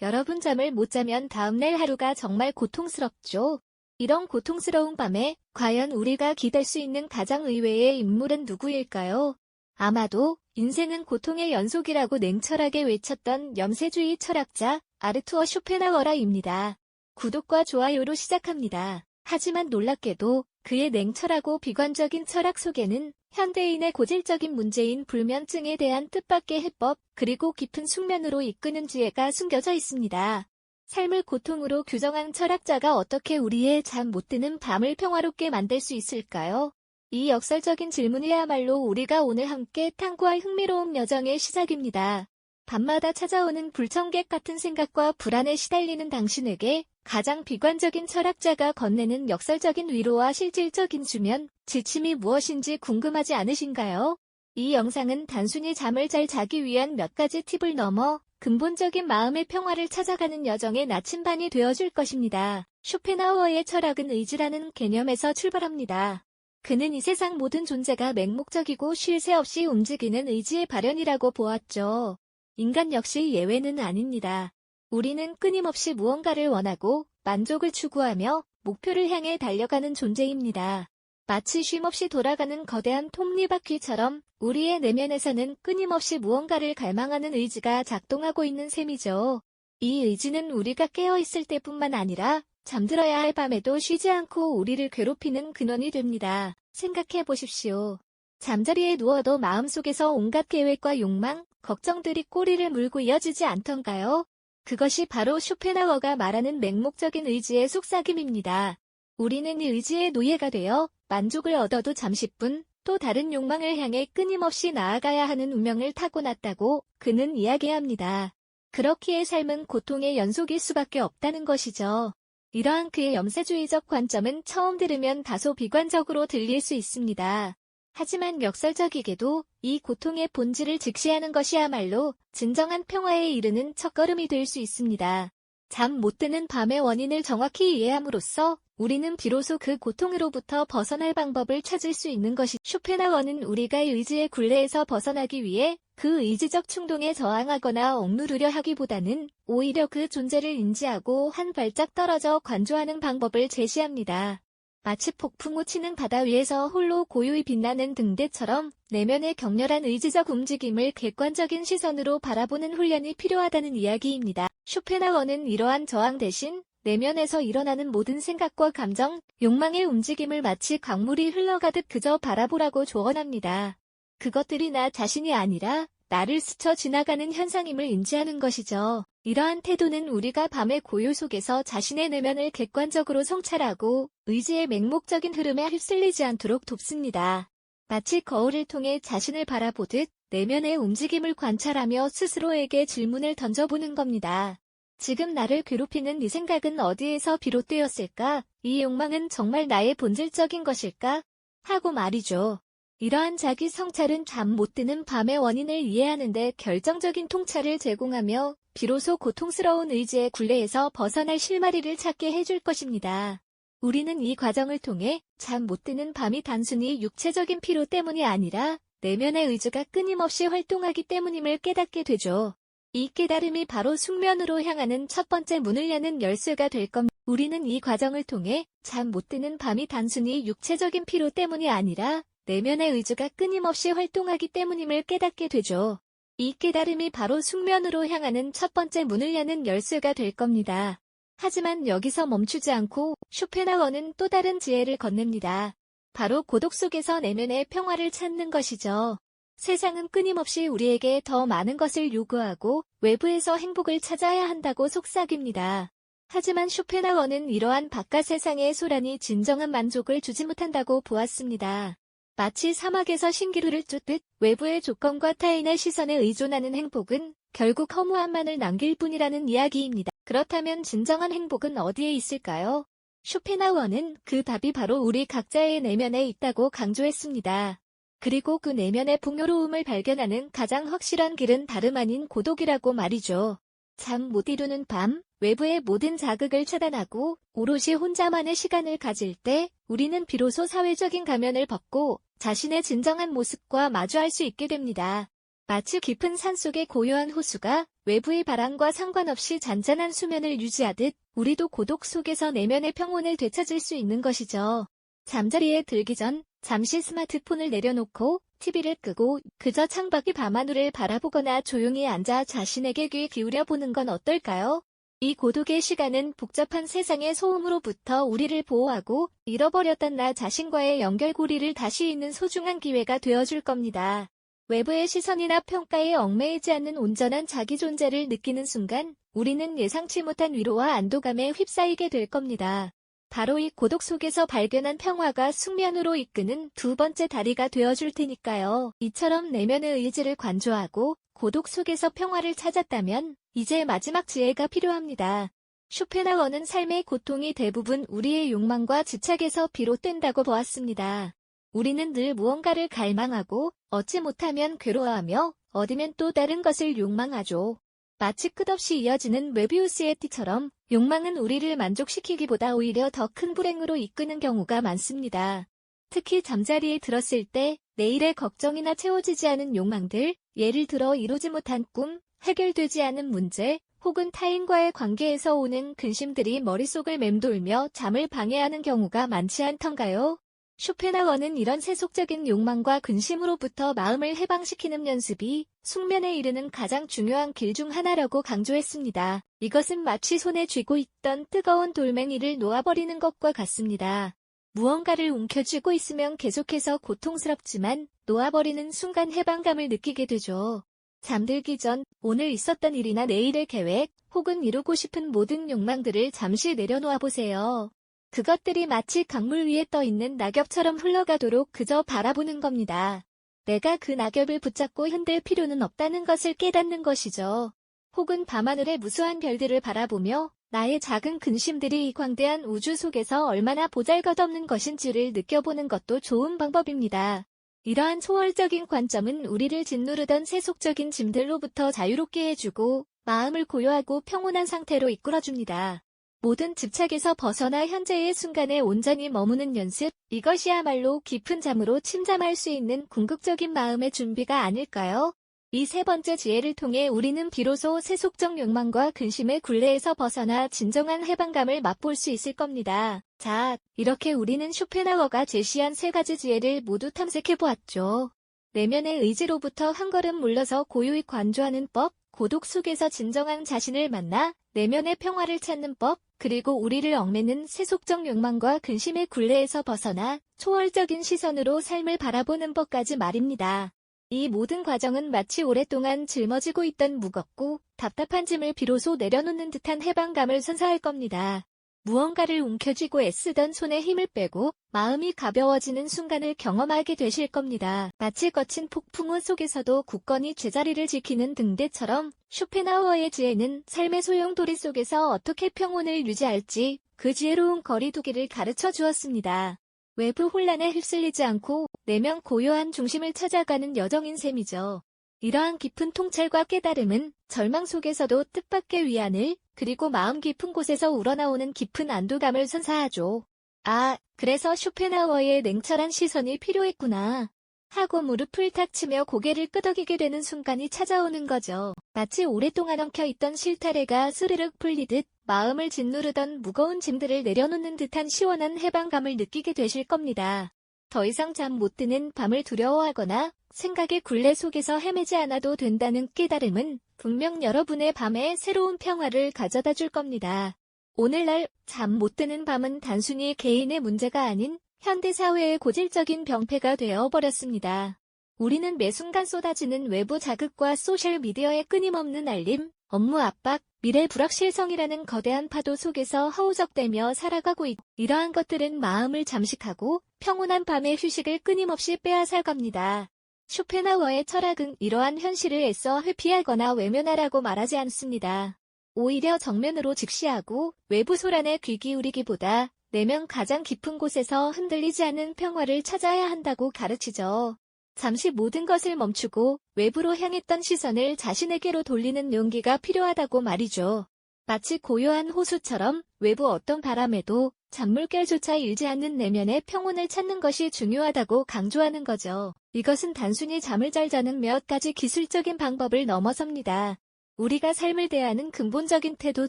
여러분 잠을 못 자면 다음날 하루가 정말 고통스럽죠. 이런 고통스러운 밤에 과연 우리가 기댈 수 있는 가장 의외의 인물은 누구일까요? 아마도 인생은 고통의 연속이라고 냉철하게 외쳤던 염세주의 철학자 아르투어 쇼펜하워라입니다. 구독과 좋아요로 시작합니다. 하지만 놀랍게도 그의 냉철하고 비관적인 철학 속에는 현대인의 고질적인 문제인 불면증에 대한 뜻밖의 해법 그리고 깊은 숙면으로 이끄는 지혜가 숨겨져 있습니다. 삶을 고통으로 규정한 철학자가 어떻게 우리의 잠 못 드는 밤을 평화롭게 만들 수 있을까요? 이 역설적인 질문이야말로 우리가 오늘 함께 탐구할 흥미로운 여정의 시작입니다. 밤마다 찾아오는 불청객 같은 생각과 불안에 시달리는 당신에게 가장 비관적인 철학자가 건네는 역설적인 위로와 실질적인 수면, 지침이 무엇인지 궁금하지 않으신가요? 이 영상은 단순히 잠을 잘 자기 위한 몇 가지 팁을 넘어 근본적인 마음의 평화를 찾아가는 여정의 나침반이 되어줄 것입니다. 쇼펜하우어의 철학은 의지라는 개념에서 출발합니다. 그는 이 세상 모든 존재가 맹목적이고 쉴 새 없이 움직이는 의지의 발현이라고 보았죠. 인간 역시 예외는 아닙니다. 우리는 끊임없이 무언가를 원하고 만족을 추구하며 목표를 향해 달려가는 존재입니다. 마치 쉼없이 돌아가는 거대한 톱니바퀴처럼 우리의 내면에서는 끊임없이 무언가를 갈망하는 의지가 작동하고 있는 셈이죠. 이 의지는 우리가 깨어있을 때뿐만 아니라 잠들어야 할 밤에도 쉬지 않고 우리를 괴롭히는 근원이 됩니다. 생각해 보십시오. 잠자리에 누워도 마음속에서 온갖 계획과 욕망, 걱정들이 꼬리를 물고 이어지지 않던가요? 그것이 바로 쇼펜하워가 말하는 맹목적인 의지의 속삭임입니다. 우리는 이 의지의 노예가 되어 만족을 얻어도 잠시뿐 또 다른 욕망을 향해 끊임없이 나아가야 하는 운명을 타고났다고 그는 이야기합니다. 그렇기에 삶은 고통의 연속일 수밖에 없다는 것이죠. 이러한 그의 염세주의적 관점은 처음 들으면 다소 비관적으로 들릴 수 있습니다. 하지만 역설적이게도 이 고통의 본질을 직시하는 것이야말로 진정한 평화에 이르는 첫걸음이 될 수 있습니다. 잠 못 드는 밤의 원인을 정확히 이해함으로써 우리는 비로소 그 고통으로부터 벗어날 방법을 찾을 수 있는 것이 쇼펜하워는 우리가 의지의 굴레에서 벗어나기 위해 그 의지적 충동에 저항하거나 억누르려 하기보다는 오히려 그 존재를 인지하고 한 발짝 떨어져 관조하는 방법을 제시합니다. 마치 폭풍우 치는 바다 위에서 홀로 고요히 빛나는 등대처럼 내면의 격렬한 의지적 움직임을 객관적인 시선으로 바라보는 훈련이 필요하다는 이야기입니다. 쇼펜하워는 이러한 저항 대신 내면에서 일어나는 모든 생각과 감정, 욕망의 움직임을 마치 강물이 흘러가듯 그저 바라보라고 조언합니다. 그것들이 나 자신이 아니라 나를 스쳐 지나가는 현상임을 인지하는 것이죠. 이러한 태도는 우리가 밤의 고요 속에서 자신의 내면을 객관적으로 성찰하고 의지의 맹목적인 흐름에 휩쓸리지 않도록 돕습니다. 마치 거울을 통해 자신을 바라보듯 내면의 움직임을 관찰하며 스스로에게 질문을 던져보는 겁니다. 지금 나를 괴롭히는 이 생각은 어디에서 비롯되었을까? 이 욕망은 정말 나의 본질적인 것일까? 하고 말이죠. 이러한 자기 성찰은 잠 못 드는 밤의 원인을 이해하는 데 결정적인 통찰을 제공하며 비로소 고통스러운 의지의 굴레에서 벗어날 실마리를 찾게 해줄 것입니다. 우리는 이 과정을 통해 잠 못 드는 밤이 단순히 육체적인 피로 때문이 아니라 내면의 의지가 끊임없이 활동하기 때문임을 깨닫게 되죠. 이 깨달음이 바로 숙면으로 향하는 첫 번째 문을 여는 열쇠가 될 겁니다. 우리는 이 과정을 통해 잠 못 드는 밤이 단순히 육체적인 피로 때문이 아니라 내면의 의지가 끊임없이 활동하기 때문임을 깨닫게 되죠. 이 깨달음이 바로 숙면으로 향하는 첫 번째 문을 여는 열쇠가 될 겁니다. 하지만 여기서 멈추지 않고 쇼펜하워는 또 다른 지혜를 건넵니다. 바로 고독 속에서 내면의 평화를 찾는 것이죠. 세상은 끊임없이 우리에게 더 많은 것을 요구하고 외부에서 행복을 찾아야 한다고 속삭입니다. 하지만 쇼펜하워는 이러한 바깥 세상의 소란이 진정한 만족을 주지 못한다고 보았습니다. 마치 사막에서 신기루를 쫓듯 외부의 조건과 타인의 시선에 의존하는 행복은 결국 허무함만을 남길 뿐이라는 이야기입니다. 그렇다면 진정한 행복은 어디에 있을까요? 쇼펜하워는 그 답이 바로 우리 각자의 내면에 있다고 강조했습니다. 그리고 그 내면의 풍요로움을 발견하는 가장 확실한 길은 다름 아닌 고독이라고 말이죠. 잠 못 이루는 밤, 외부의 모든 자극을 차단하고 오롯이 혼자만의 시간을 가질 때 우리는 비로소 사회적인 가면을 벗고 자신의 진정한 모습과 마주할 수 있게 됩니다. 마치 깊은 산속의 고요한 호수가 외부의 바람과 상관없이 잔잔한 수면을 유지하듯 우리도 고독 속에서 내면의 평온을 되찾을 수 있는 것이죠. 잠자리에 들기 전 잠시 스마트폰을 내려놓고 TV를 끄고 그저 창밖의 밤하늘을 바라보거나 조용히 앉아 자신에게 귀 기울여 보는 건 어떨까요? 이 고독의 시간은 복잡한 세상의 소음으로부터 우리를 보호하고 잃어버렸던 나 자신과의 연결고리를 다시 잇는 소중한 기회가 되어줄 겁니다. 외부의 시선이나 평가에 얽매이지 않는 온전한 자기 존재를 느끼는 순간 우리는 예상치 못한 위로와 안도감에 휩싸이게 될 겁니다. 바로 이 고독 속에서 발견한 평화가 숙면으로 이끄는 두 번째 다리가 되어줄 테니까요. 이처럼 내면의 의지를 관조하고 고독 속에서 평화를 찾았다면 이제 마지막 지혜가 필요합니다. 쇼펜하우어는 삶의 고통이 대부분 우리의 욕망과 집착에서 비롯된다고 보았습니다. 우리는 늘 무언가를 갈망하고 얻지 못하면 괴로워하며 얻으면 또 다른 것을 욕망하죠. 마치 끝없이 이어지는 메비우스의 띠처럼 욕망은 우리를 만족시키기보다 오히려 더 큰 불행으로 이끄는 경우가 많습니다. 특히 잠자리에 들었을 때 내일의 걱정이나 채워지지 않은 욕망들, 예를 들어 이루지 못한 꿈, 해결되지 않은 문제, 혹은 타인과의 관계에서 오는 근심들이 머릿속을 맴돌며 잠을 방해하는 경우가 많지 않던가요? 쇼펜하우어는 이런 세속적인 욕망과 근심으로부터 마음을 해방시키는 연습이 숙면에 이르는 가장 중요한 길 중 하나라고 강조했습니다. 이것은 마치 손에 쥐고 있던 뜨거운 돌멩이를 놓아버리는 것과 같습니다. 무언가를 움켜쥐고 있으면 계속해서 고통스럽지만 놓아버리는 순간 해방감을 느끼게 되죠. 잠들기 전 오늘 있었던 일이나 내일의 계획 혹은 이루고 싶은 모든 욕망들을 잠시 내려놓아 보세요. 그것들이 마치 강물 위에 떠있는 낙엽처럼 흘러가도록 그저 바라보는 겁니다. 내가 그 낙엽을 붙잡고 흔들 필요는 없다는 것을 깨닫는 것이죠. 혹은 밤하늘의 무수한 별들을 바라보며 나의 작은 근심들이 이 광대한 우주 속에서 얼마나 보잘것없는 것인지를 느껴보는 것도 좋은 방법입니다. 이러한 초월적인 관점은 우리를 짓누르던 세속적인 짐들로부터 자유롭게 해주고 마음을 고요하고 평온한 상태로 이끌어줍니다. 모든 집착에서 벗어나 현재의 순간에 온전히 머무는 연습, 이것이야말로 깊은 잠으로 침잠할 수 있는 궁극적인 마음의 준비가 아닐까요? 이 세 번째 지혜를 통해 우리는 비로소 세속적 욕망과 근심의 굴레에서 벗어나 진정한 해방감을 맛볼 수 있을 겁니다. 자, 이렇게 우리는 쇼펜하우어가 제시한 세 가지 지혜를 모두 탐색해보았죠. 내면의 의지로부터 한 걸음 물러서 고요히 관조하는 법, 고독 속에서 진정한 자신을 만나 내면의 평화를 찾는 법, 그리고 우리를 얽매는 세속적 욕망과 근심의 굴레에서 벗어나 초월적인 시선으로 삶을 바라보는 법까지 말입니다. 이 모든 과정은 마치 오랫동안 짊어지고 있던 무겁고 답답한 짐을 비로소 내려놓는 듯한 해방감을 선사할 겁니다. 무언가를 움켜쥐고 애쓰던 손에 힘을 빼고 마음이 가벼워지는 순간을 경험하게 되실 겁니다. 마치 거친 폭풍우 속에서도 굳건히 제자리를 지키는 등대처럼 쇼펜하우어의 지혜는 삶의 소용돌이 속에서 어떻게 평온을 유지할지 그 지혜로운 거리두기를 가르쳐 주었습니다. 외부 혼란에 휩쓸리지 않고 내면 고요한 중심을 찾아가는 여정인 셈이죠. 이러한 깊은 통찰과 깨달음은 절망 속에서도 뜻밖의 위안을, 그리고 마음 깊은 곳에서 우러나오는 깊은 안도감을 선사하죠. 아, 그래서 쇼펜하우어의 냉철한 시선이 필요했구나 하고 무릎을 탁 치며 고개를 끄덕이게 되는 순간이 찾아오는 거죠. 마치 오랫동안 엉켜있던 실타래가 스르륵 풀리듯 마음을 짓누르던 무거운 짐들을 내려놓는 듯한 시원한 해방감을 느끼게 되실 겁니다. 더 이상 잠 못 드는 밤을 두려워하거나 생각의 굴레 속에서 헤매지 않아도 된다는 깨달음은 분명 여러분의 밤에 새로운 평화를 가져다 줄 겁니다. 오늘날 잠 못 드는 밤은 단순히 개인의 문제가 아닌 현대사회의 고질적인 병폐가 되어버렸습니다. 우리는 매 순간 쏟아지는 외부 자극과 소셜미디어의 끊임없는 알림, 업무 압박, 미래 불확실성이라는 거대한 파도 속에서 허우적대며 살아가고 있고, 이러한 것들은 마음을 잠식하고 평온한 밤의 휴식을 끊임없이 빼앗아 갑니다. 쇼펜하우어의 철학은 이러한 현실을 애써 회피하거나 외면하라고 말하지 않습니다. 오히려 정면으로 직시하고 외부 소란에 귀 기울이기보다 내면 가장 깊은 곳에서 흔들리지 않는 평화를 찾아야 한다고 가르치죠. 잠시 모든 것을 멈추고 외부로 향했던 시선을 자신에게로 돌리는 용기가 필요하다고 말이죠. 마치 고요한 호수처럼 외부 어떤 바람에도 잔물결조차 일지 않는 내면의 평온을 찾는 것이 중요하다고 강조하는 거죠. 이것은 단순히 잠을 잘 자는 몇 가지 기술적인 방법을 넘어섭니다. 우리가 삶을 대하는 근본적인 태도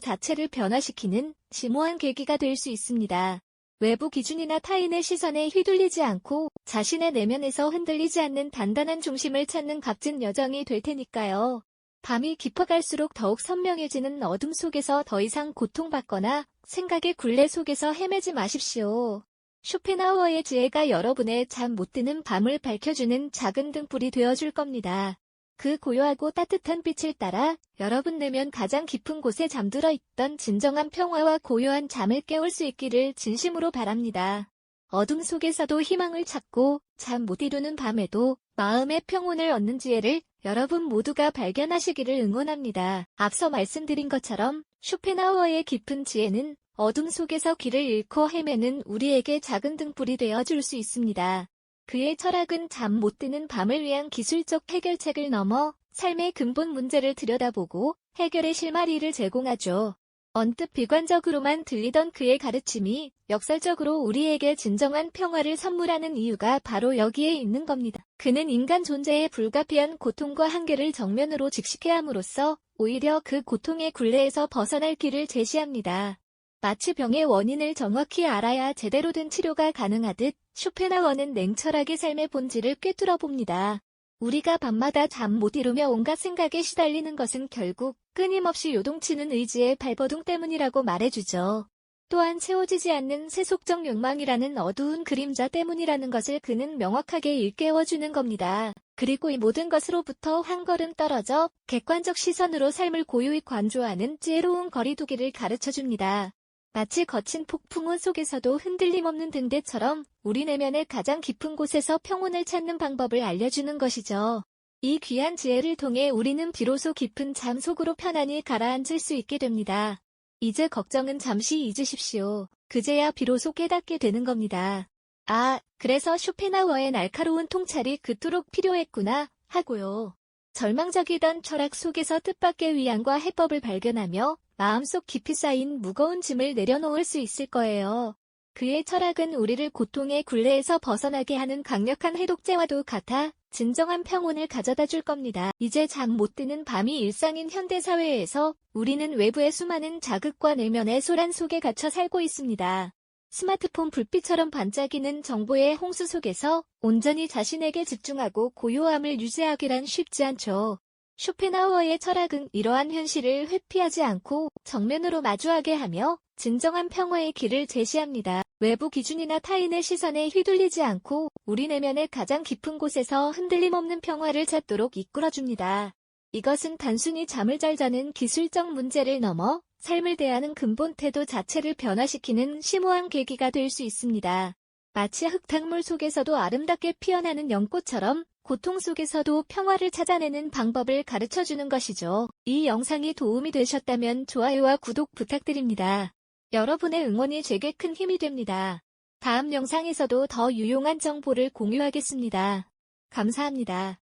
자체를 변화시키는 심오한 계기가 될 수 있습니다. 외부 기준이나 타인의 시선에 휘둘리지 않고 자신의 내면에서 흔들리지 않는 단단한 중심을 찾는 값진 여정이 될 테니까요. 밤이 깊어갈수록 더욱 선명해지는 어둠 속에서 더 이상 고통받거나 생각의 굴레 속에서 헤매지 마십시오. 쇼펜하우어의 지혜가 여러분의 잠 못 드는 밤을 밝혀주는 작은 등불이 되어줄 겁니다. 그 고요하고 따뜻한 빛을 따라 여러분 내면 가장 깊은 곳에 잠들어 있던 진정한 평화와 고요한 잠을 깨울 수 있기를 진심으로 바랍니다. 어둠 속에서도 희망을 찾고 잠 못 이루는 밤에도 마음의 평온을 얻는 지혜를 여러분 모두가 발견하시기를 응원합니다. 앞서 말씀드린 것처럼 쇼펜하우어의 깊은 지혜는 어둠 속에서 길을 잃고 헤매는 우리에게 작은 등불이 되어줄 수 있습니다. 그의 철학은 잠 못 드는 밤을 위한 기술적 해결책을 넘어 삶의 근본 문제를 들여다보고 해결의 실마리를 제공하죠. 언뜻 비관적으로만 들리던 그의 가르침이 역설적으로 우리에게 진정한 평화를 선물하는 이유가 바로 여기에 있는 겁니다. 그는 인간 존재의 불가피한 고통과 한계를 정면으로 직시해야 함으로써 오히려 그 고통의 굴레에서 벗어날 길을 제시합니다. 마치 병의 원인을 정확히 알아야 제대로 된 치료가 가능하듯 쇼펜하우어는 냉철하게 삶의 본질을 꿰뚫어 봅니다. 우리가 밤마다 잠 못 이루며 온갖 생각에 시달리는 것은 결국 끊임없이 요동치는 의지의 발버둥 때문이라고 말해주죠. 또한 채워지지 않는 세속적 욕망이라는 어두운 그림자 때문이라는 것을 그는 명확하게 일깨워주는 겁니다. 그리고 이 모든 것으로부터 한 걸음 떨어져 객관적 시선으로 삶을 고요히 관조하는 지혜로운 거리두기를 가르쳐줍니다. 마치 거친 폭풍우 속에서도 흔들림 없는 등대처럼 우리 내면의 가장 깊은 곳에서 평온을 찾는 방법을 알려주는 것이죠. 이 귀한 지혜를 통해 우리는 비로소 깊은 잠 속으로 편안히 가라앉을 수 있게 됩니다. 이제 걱정은 잠시 잊으십시오. 그제야 비로소 깨닫게 되는 겁니다. 아, 그래서 쇼펜하우어의 날카로운 통찰이 그토록 필요했구나 하고요. 절망적이던 철학 속에서 뜻밖의 위안과 해법을 발견하며 마음속 깊이 쌓인 무거운 짐을 내려놓을 수 있을 거예요. 그의 철학은 우리를 고통의 굴레에서 벗어나게 하는 강력한 해독제와도 같아 진정한 평온을 가져다 줄 겁니다. 이제 잠 못 드는 밤이 일상인 현대사회에서 우리는 외부의 수많은 자극과 내면의 소란 속에 갇혀 살고 있습니다. 스마트폰 불빛처럼 반짝이는 정보의 홍수 속에서 온전히 자신에게 집중하고 고요함을 유지하기란 쉽지 않죠. 쇼펜하우어의 철학은 이러한 현실을 회피하지 않고 정면으로 마주하게 하며 진정한 평화의 길을 제시합니다. 외부 기준이나 타인의 시선에 휘둘리지 않고 우리 내면의 가장 깊은 곳에서 흔들림 없는 평화를 찾도록 이끌어줍니다. 이것은 단순히 잠을 잘 자는 기술적 문제를 넘어 삶을 대하는 근본 태도 자체를 변화시키는 심오한 계기가 될 수 있습니다. 마치 흙탕물 속에서도 아름답게 피어나는 연꽃처럼 고통 속에서도 평화를 찾아내는 방법을 가르쳐주는 것이죠. 이 영상이 도움이 되셨다면 좋아요와 구독 부탁드립니다. 여러분의 응원이 제게 큰 힘이 됩니다. 다음 영상에서도 더 유용한 정보를 공유하겠습니다. 감사합니다.